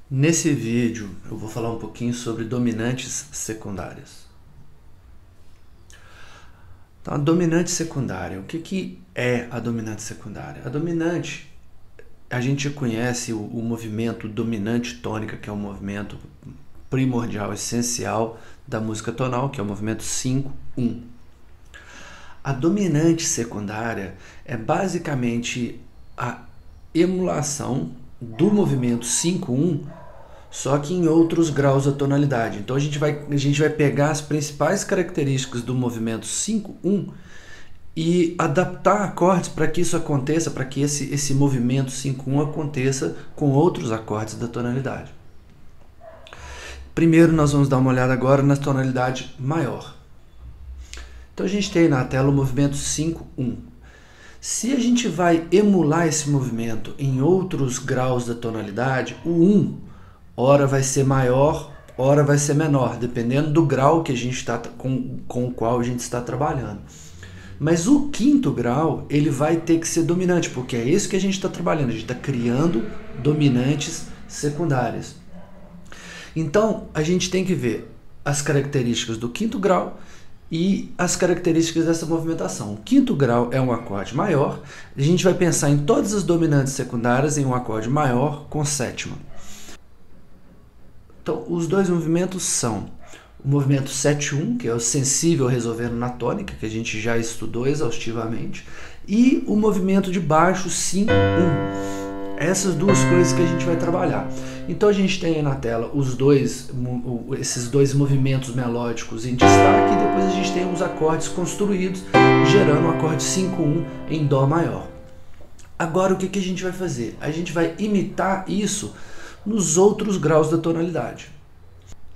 Nesse vídeo eu vou falar um pouquinho sobre dominantes secundárias. Então, a dominante secundária, o que é a dominante secundária? A dominante, a gente conhece o movimento dominante tônica, que é o movimento primordial, essencial da música tonal, que é o movimento 5-1. A dominante secundária é basicamente a emulação do movimento 5-1, só que em outros graus da tonalidade. Então a gente vai pegar as principais características do movimento 5-1 e adaptar acordes para que isso aconteça, para que esse movimento 5-1 aconteça com outros acordes da tonalidade. Primeiro nós vamos dar uma olhada agora na tonalidade maior. Então a gente tem na tela o movimento 5-1. Se a gente vai emular esse movimento em outros graus da tonalidade, o 1, ora vai ser maior, ora vai ser menor, dependendo do grau que a gente está com o qual a gente está trabalhando. Mas o quinto grau, ele vai ter que ser dominante, porque é isso que a gente está trabalhando, a gente está criando dominantes secundárias. Então, a gente tem que ver as características do quinto grau e as características dessa movimentação. O quinto grau é um acorde maior, a gente vai pensar em todas as dominantes secundárias em um acorde maior com sétima. Então, os dois movimentos são o movimento 7-1, que é o sensível resolvendo na tônica, que a gente já estudou exaustivamente, e o movimento de baixo 5-1. Essas duas coisas que a gente vai trabalhar. Então a gente tem aí na tela esses dois movimentos melódicos em destaque, e depois a gente tem os acordes construídos, gerando o acorde 5-1 em Dó maior. Agora o que a gente vai fazer? A gente vai imitar isso nos outros graus da tonalidade.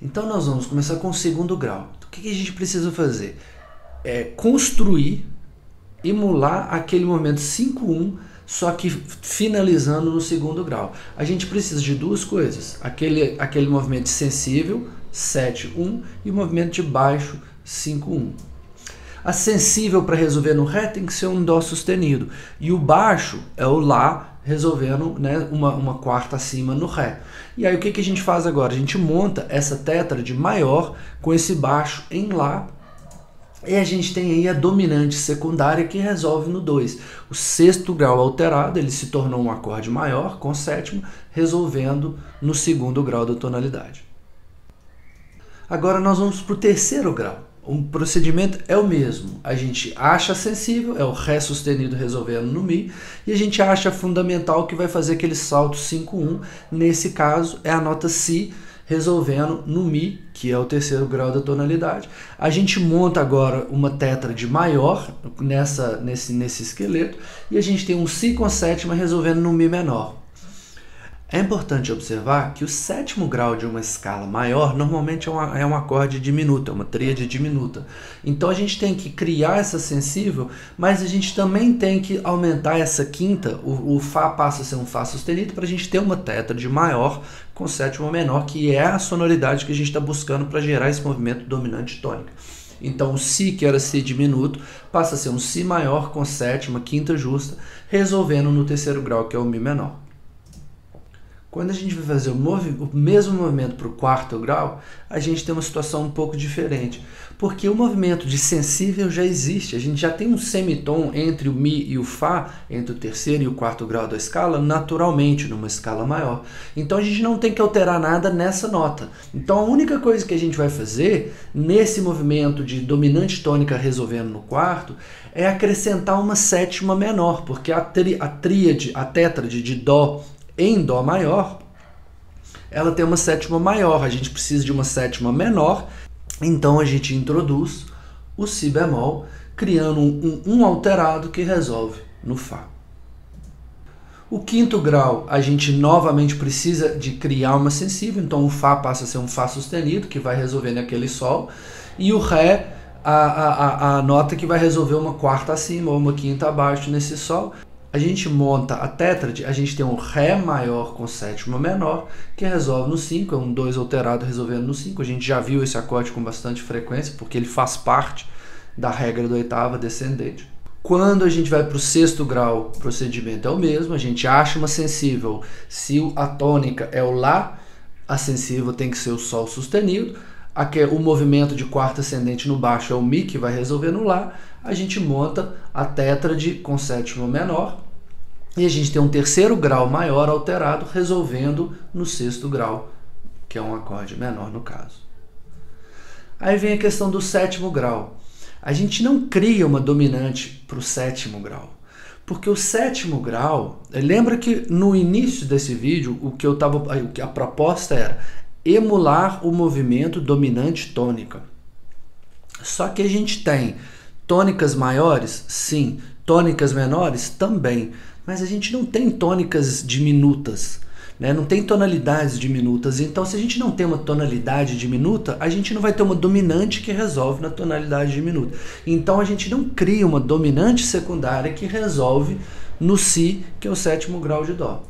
Então nós vamos começar com o segundo grau. O que a gente precisa fazer? É construir, emular aquele movimento 5-1, só que finalizando no segundo grau. A gente precisa de duas coisas, aquele movimento sensível, 7-1, e o movimento de baixo, 5-1. A sensível para resolver no Ré tem que ser um Dó sustenido, e o baixo é o Lá resolvendo, né, uma quarta acima no Ré. E aí o que a gente faz agora? A gente monta essa tétrade maior com esse baixo em Lá, e a gente tem aí a dominante secundária que resolve no 2. O sexto grau alterado, ele se tornou um acorde maior com sétimo, resolvendo no segundo grau da tonalidade. Agora nós vamos para o terceiro grau. O procedimento é o mesmo. A gente acha sensível, é o Ré sustenido resolvendo no Mi, e a gente acha fundamental que vai fazer aquele salto 5-1. Nesse caso, é a nota Si resolvendo no Mi, que é o terceiro grau da tonalidade. A gente monta agora uma tétrade maior nesse esqueleto, e a gente tem um Si com sétima resolvendo no Mi menor. É importante observar que o sétimo grau de uma escala maior normalmente é um acorde diminuto, é uma tríade diminuta. Então a gente tem que criar essa sensível, mas a gente também tem que aumentar essa quinta, o Fá passa a ser um Fá sustenido, para a gente ter uma tétrade maior com sétima menor, que é a sonoridade que a gente está buscando para gerar esse movimento dominante tônica. Então o Si, que era Si diminuto, passa a ser um Si maior com sétima, quinta justa, resolvendo no terceiro grau, que é o Mi menor. Quando a gente vai fazer o mesmo movimento para o quarto grau, a gente tem uma situação um pouco diferente, porque o movimento de sensível já existe, a gente já tem um semitom entre o Mi e o Fá, entre o terceiro e o quarto grau da escala, naturalmente, numa escala maior. Então a gente não tem que alterar nada nessa nota. Então a única coisa que a gente vai fazer nesse movimento de dominante tônica resolvendo no quarto é acrescentar uma sétima menor, porque a tétrade de Dó em Dó maior, ela tem uma sétima maior, a gente precisa de uma sétima menor, então a gente introduz o Si bemol, criando um alterado que resolve no Fá. O quinto grau, a gente novamente precisa de criar uma sensível, então o Fá passa a ser um Fá sustenido, que vai resolver naquele Sol, e o Ré, a nota que vai resolver uma quarta acima ou uma quinta abaixo nesse Sol. A gente monta a tétrade, a gente tem um Ré maior com sétima menor, que resolve no 5, é um 2 alterado resolvendo no 5. A gente já viu esse acorde com bastante frequência, porque ele faz parte da regra da oitava descendente. Quando a gente vai para o sexto grau, o procedimento é o mesmo, a gente acha uma sensível, se a tônica é o Lá, a sensível tem que ser o Sol sustenido, o movimento de quarta ascendente no baixo é o Mi que vai resolver no Lá, a gente monta a tétrade com sétima menor, e a gente tem um terceiro grau maior alterado resolvendo no sexto grau, que é um acorde menor no caso. Aí vem a questão do sétimo grau. A gente não cria uma dominante para o sétimo grau, porque o sétimo grau, lembra que no início desse vídeo a proposta era emular o movimento dominante tônica. Só que a gente tem tônicas maiores, sim, tônicas menores também, mas a gente não tem tônicas diminutas, né? Não tem tonalidades diminutas. Então, se a gente não tem uma tonalidade diminuta, a gente não vai ter uma dominante que resolve na tonalidade diminuta. Então, a gente não cria uma dominante secundária que resolve no Si, que é o sétimo grau de Dó.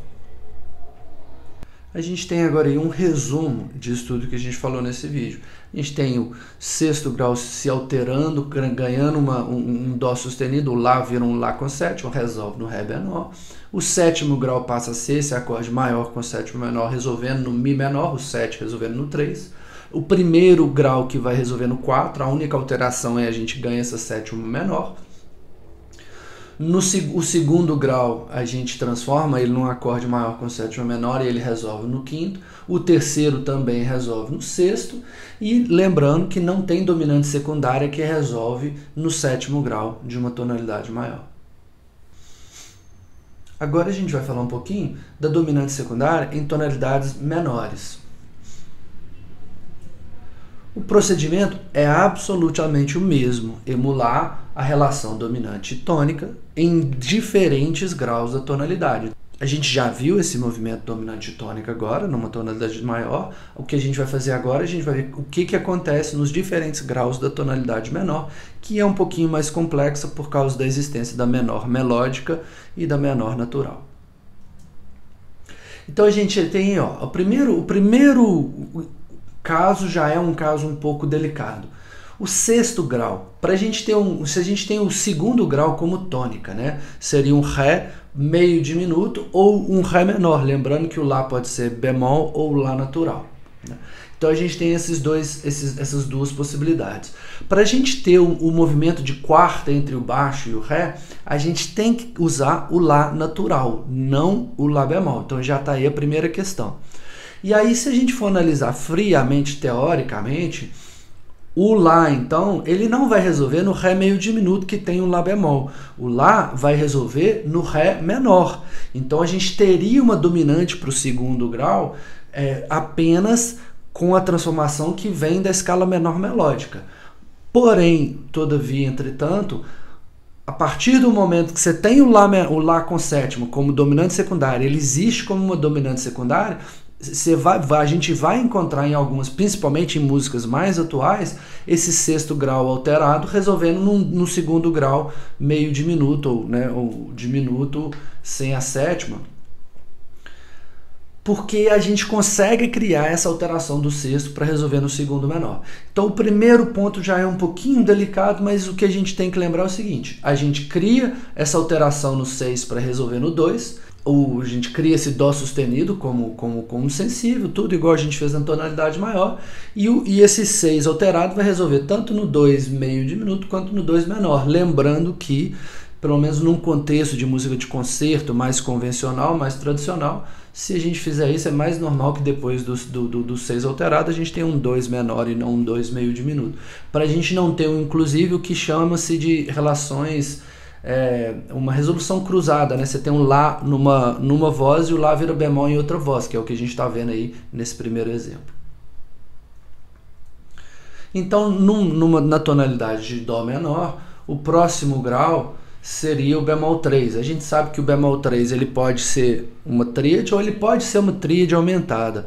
A gente tem agora aí um resumo disso tudo que a gente falou nesse vídeo. A gente tem o sexto grau se alterando, ganhando um Dó sustenido, o Lá vira um Lá com sétima, resolve no Ré menor. O sétimo grau passa a ser esse acorde maior com sétima menor, resolvendo no Mi menor, o 7 resolvendo no 3. O primeiro grau que vai resolver no 4, a única alteração é a gente ganha essa sétima menor. O segundo grau a gente transforma ele num acorde maior com sétima menor e ele resolve no quinto. O terceiro também resolve no sexto. E lembrando que não tem dominante secundária que resolve no sétimo grau de uma tonalidade maior. Agora a gente vai falar um pouquinho da dominante secundária em tonalidades menores. O procedimento é absolutamente o mesmo, emular a relação dominante e tônica em diferentes graus da tonalidade. A gente já viu esse movimento dominante e tônica agora, numa tonalidade maior. O que a gente vai fazer agora, a gente vai ver o que acontece nos diferentes graus da tonalidade menor, que é um pouquinho mais complexa por causa da existência da menor melódica e da menor natural. Então a gente tem, ó, o primeiro caso já é um caso um pouco delicado. O sexto grau, se a gente tem o segundo grau como tônica, né? Seria um Ré meio diminuto ou um Ré menor, lembrando que o Lá pode ser bemol ou Lá natural, né? Então a gente tem essas duas possibilidades. Para a gente ter o movimento de quarta entre o baixo e o Ré, a gente tem que usar o Lá natural, não o Lá bemol. Então já está aí a primeira questão. E aí, se a gente for analisar friamente, teoricamente, o Lá, então, ele não vai resolver no Ré meio diminuto que tem o Lá bemol. O Lá vai resolver no Ré menor. Então, a gente teria uma dominante para o segundo grau apenas com a transformação que vem da escala menor melódica. Porém, todavia, entretanto, a partir do momento que você tem o Lá com sétima como dominante secundária, ele existe como uma dominante secundária, a gente vai encontrar em algumas, principalmente em músicas mais atuais, esse sexto grau alterado resolvendo no segundo grau meio diminuto, ou diminuto sem a sétima, porque a gente consegue criar essa alteração do sexto para resolver no segundo menor. Então o primeiro ponto já é um pouquinho delicado, mas o que a gente tem que lembrar é o seguinte: a gente cria essa alteração no 6 para resolver no 2, a gente cria esse Dó sustenido como sensível, tudo igual a gente fez na tonalidade maior, e esse 6 alterado vai resolver tanto no 2 meio diminuto quanto no 2 menor, lembrando que, pelo menos num contexto de música de concerto mais convencional, mais tradicional, se a gente fizer isso, é mais normal que depois do 6 alterado a gente tenha um 2 menor e não um 2 meio diminuto, para a gente não ter inclusive o que chama-se de relações, uma resolução cruzada, né? Você tem um Lá numa voz e o Lá vira bemol em outra voz, que é o que a gente está vendo aí nesse primeiro exemplo. Então, na tonalidade de Dó menor, o próximo grau seria o bemol 3. A gente sabe que o bemol 3 ele pode ser uma tríade ou ele pode ser uma tríade aumentada.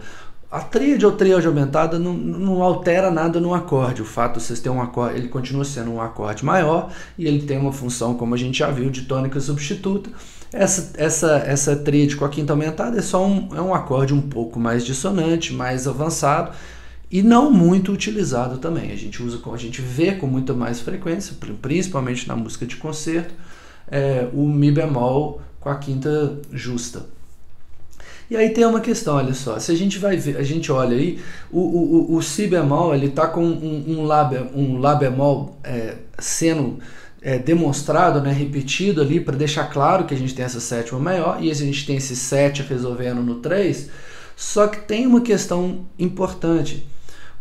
A tríade ou tríade aumentada não altera nada no acorde. O fato de vocês terem um acorde, ele continua sendo um acorde maior e ele tem uma função, como a gente já viu, de tônica substituta. Essa tríade com a quinta aumentada é um acorde um pouco mais dissonante, mais avançado e não muito utilizado também. A gente vê com muita mais frequência, principalmente na música de concerto, o Mi bemol com a quinta justa. E aí tem uma questão, olha só, se a gente vai ver, a gente olha aí, o si bemol, ele está com um lá bemol sendo demonstrado, né, repetido ali, para deixar claro que a gente tem essa sétima maior, e a gente tem esse 7 resolvendo no 3, só que tem uma questão importante.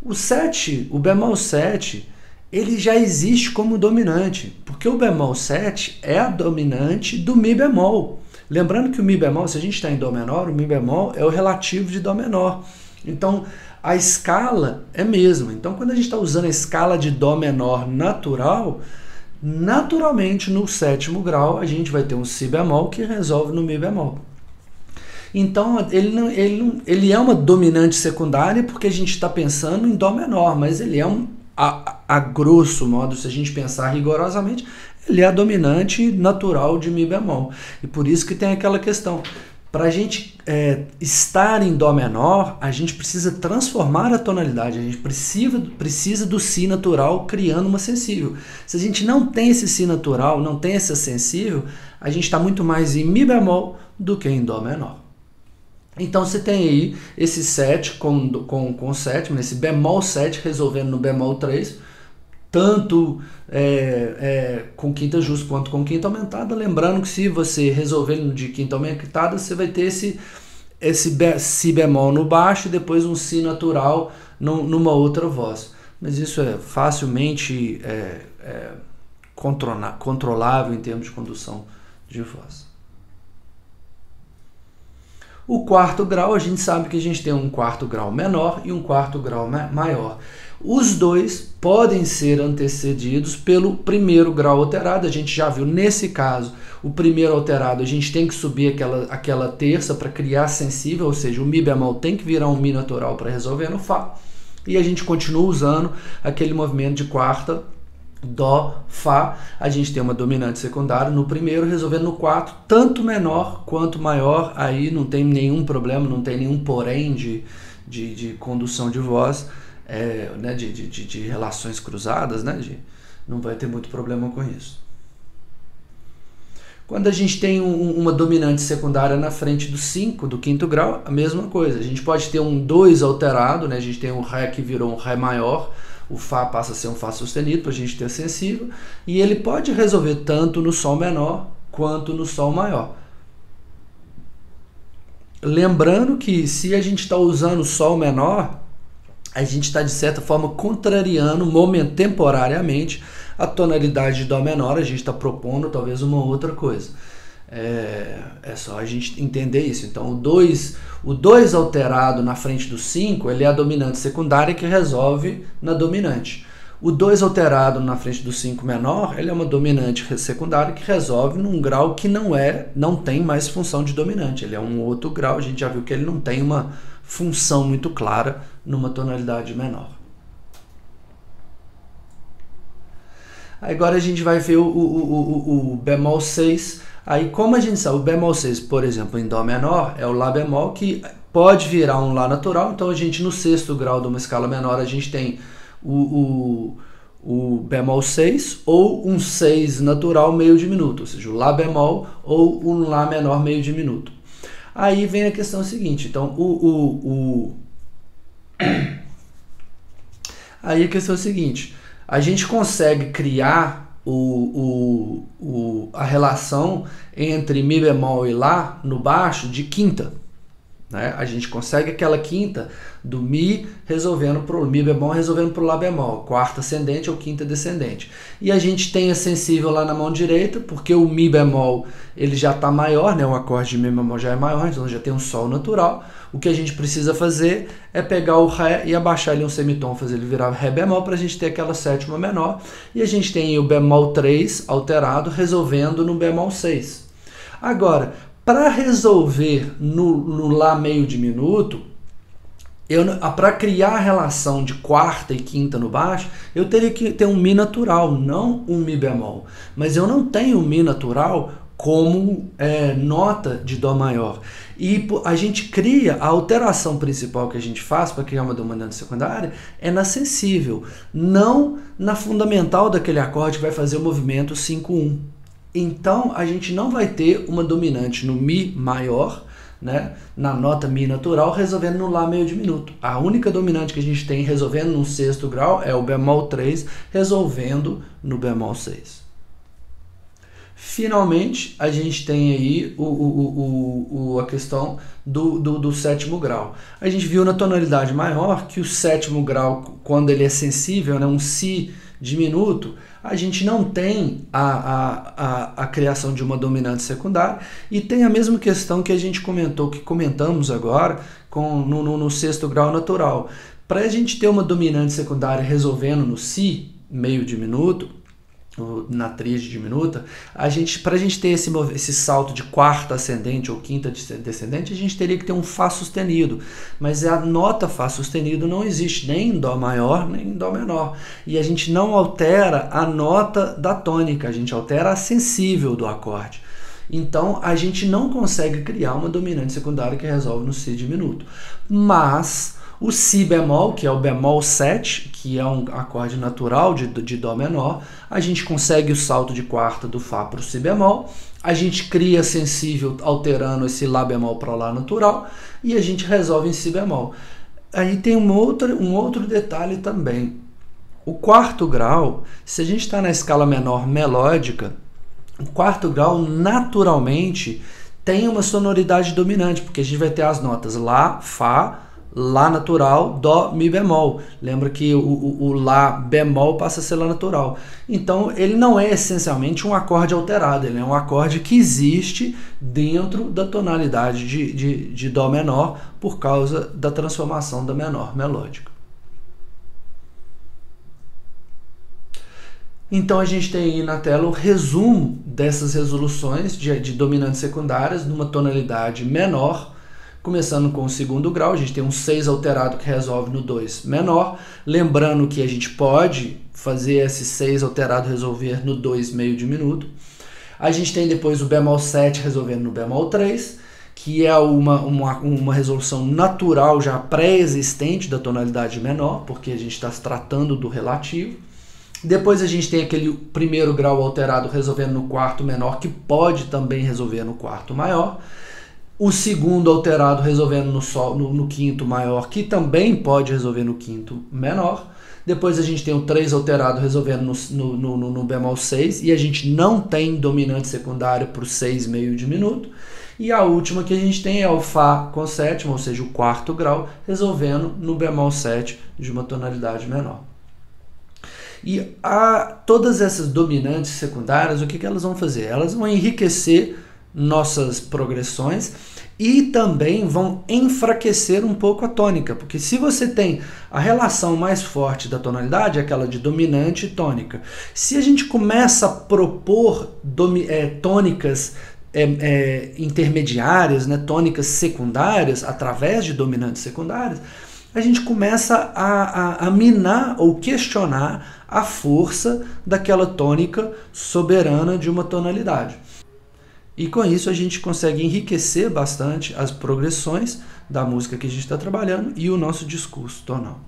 O 7, o bemol 7, ele já existe como dominante, porque o bemol 7 é a dominante do mi bemol. Lembrando que o mi bemol, se a gente está em dó menor, o mi bemol é o relativo de dó menor. Então, a escala é a mesma. Então, quando a gente está usando a escala de dó menor natural, naturalmente no sétimo grau a gente vai ter um si bemol que resolve no mi bemol. Então, ele é uma dominante secundária porque a gente está pensando em dó menor, mas ele é a grosso modo, se a gente pensar rigorosamente, ele é a dominante natural de mi bemol. E por isso que tem aquela questão. Para a gente estar em dó menor, a gente precisa transformar a tonalidade, a gente precisa do si natural criando uma sensível. Se a gente não tem esse si natural, não tem essa sensível, a gente está muito mais em mi bemol do que em dó menor. Então você tem aí esse 7 com sétima, esse bemol 7 resolvendo no bemol 3, tanto com quinta justa quanto com quinta aumentada. Lembrando que se você resolver de quinta aumentada, você vai ter esse si bemol no baixo e depois um si natural numa outra voz. Mas isso é facilmente controlável em termos de condução de voz. O quarto grau, a gente sabe que a gente tem um quarto grau menor e um quarto grau maior. Os dois podem ser antecedidos pelo primeiro grau alterado. A gente já viu nesse caso, o primeiro alterado, a gente tem que subir aquela terça para criar sensível, ou seja, o mi bemol tem que virar um mi natural para resolver no fá. E a gente continua usando aquele movimento de quarta, dó, fá. A gente tem uma dominante secundária no primeiro, resolvendo no quarto, tanto menor quanto maior. Aí não tem nenhum problema, não tem nenhum porém de condução de voz, né, de relações cruzadas, né, não vai ter muito problema com isso. Quando a gente tem uma dominante secundária na frente do 5, do quinto grau, a mesma coisa. A gente pode ter um 2 alterado, né, a gente tem um ré que virou um ré maior, o fá passa a ser um fá sustenido para a gente ter sensível, e ele pode resolver tanto no sol menor quanto no sol maior. Lembrando que se a gente está usando o sol menor, a gente está de certa forma contrariando temporariamente a tonalidade de dó menor. A gente está propondo talvez uma outra coisa. É só a gente entender isso. Então o 2 alterado na frente do 5, ele é a dominante secundária que resolve na dominante. O 2 alterado na frente do 5 menor, ele é uma dominante secundária que resolve num grau que não tem mais função de dominante. Ele é um outro grau, a gente já viu que ele não tem uma função muito clara numa tonalidade menor. Agora a gente vai ver o bemol 6. Aí, como a gente sabe, o bemol 6, por exemplo, em dó menor, é o lá bemol que pode virar um lá natural. Então a gente, no sexto grau de uma escala menor, a gente tem o bemol 6 ou um 6 natural meio diminuto, ou seja, o lá bemol ou um lá menor meio diminuto. Aí vem a questão seguinte, então aí a questão é a seguinte, a gente consegue criar a relação entre mi bemol e lá no baixo de quinta, né? A gente consegue aquela quinta do mi resolvendo para o mi bemol resolvendo para o lá bemol, quarta ascendente ou quinta descendente. E a gente tem a sensível lá na mão direita, porque o mi bemol ele já está maior, né? O acorde de mi bemol já é maior, então já tem um sol natural. O que a gente precisa fazer é pegar o ré e abaixar ele um semitom, fazer ele virar ré bemol para a gente ter aquela sétima menor. E a gente tem o bemol 3 alterado resolvendo no bemol 6. Agora, para resolver no lá meio diminuto, para criar a relação de quarta e quinta no baixo, eu teria que ter um mi natural, não um mi bemol. Mas eu não tenho um mi natural como nota de dó maior. E a gente cria, a alteração principal que a gente faz para criar uma dominante secundária é na sensível, não na fundamental daquele acorde que vai fazer o movimento 5-1. Então, a gente não vai ter uma dominante no mi maior, né, na nota Mi natural, resolvendo no Lá meio diminuto. A única dominante que a gente tem resolvendo no sexto grau é o bemol 3, resolvendo no bemol 6. Finalmente, a gente tem aí a questão do sétimo grau. A gente viu na tonalidade maior que o sétimo grau, quando ele é sensível, né, um Si diminuto, a gente não tem a criação de uma dominante secundária, e tem a mesma questão que a gente comentamos agora no sexto grau natural. Para a gente ter uma dominante secundária resolvendo no Si meio diminuto, na tríade diminuta, para a gente ter esse salto de quarta ascendente ou quinta descendente, a gente teria que ter um Fá sustenido, mas a nota Fá sustenido não existe nem em Dó maior nem em Dó menor, e a gente não altera a nota da tônica, a gente altera a sensível do acorde. Então a gente não consegue criar uma dominante secundária que resolve no Si diminuto, mas o Si bemol, que é o bemol 7, que é um acorde natural de Dó menor, a gente consegue o salto de quarta do Fá para o Si bemol, a gente cria sensível alterando esse Lá bemol para o Lá natural, e a gente resolve em Si bemol. Aí tem um outro detalhe também. O quarto grau, se a gente está na escala menor melódica, o quarto grau naturalmente tem uma sonoridade dominante, porque a gente vai ter as notas Lá, Fá, Lá natural, Dó, Mi bemol. Lembra que o Lá bemol passa a ser Lá natural. Então ele não é essencialmente um acorde alterado, ele é um acorde que existe dentro da tonalidade de Dó menor por causa da transformação da menor melódica. Então a gente tem aí na tela o resumo dessas resoluções de dominantes secundárias numa tonalidade menor. Começando com o segundo grau, a gente tem um 6 alterado que resolve no 2 menor. Lembrando que a gente pode fazer esse 6 alterado resolver no 2 meio diminuto. A gente tem depois o bemol 7 resolvendo no bemol 3, que é uma resolução natural já pré-existente da tonalidade menor, porque a gente está se tratando do relativo. Depois a gente tem aquele primeiro grau alterado resolvendo no quarto menor, que pode também resolver no quarto maior. O segundo alterado resolvendo no quinto maior, que também pode resolver no quinto menor. Depois a gente tem o 3 alterado resolvendo no bemol 6, e a gente não tem dominante secundário para o 6 meio diminuto. E a última que a gente tem é o Fá com sétima, ou seja, o quarto grau, resolvendo no bemol 7 de uma tonalidade menor. E todas essas dominantes secundárias, o que elas vão fazer? Elas vão enriquecer nossas progressões e também vão enfraquecer um pouco a tônica, porque se você tem a relação mais forte da tonalidade, é aquela de dominante e tônica, se a gente começa a propor tônicas intermediárias, né, tônicas secundárias, através de dominantes secundárias, a gente começa a minar ou questionar a força daquela tônica soberana de uma tonalidade. E com isso a gente consegue enriquecer bastante as progressões da música que a gente está trabalhando e o nosso discurso tonal.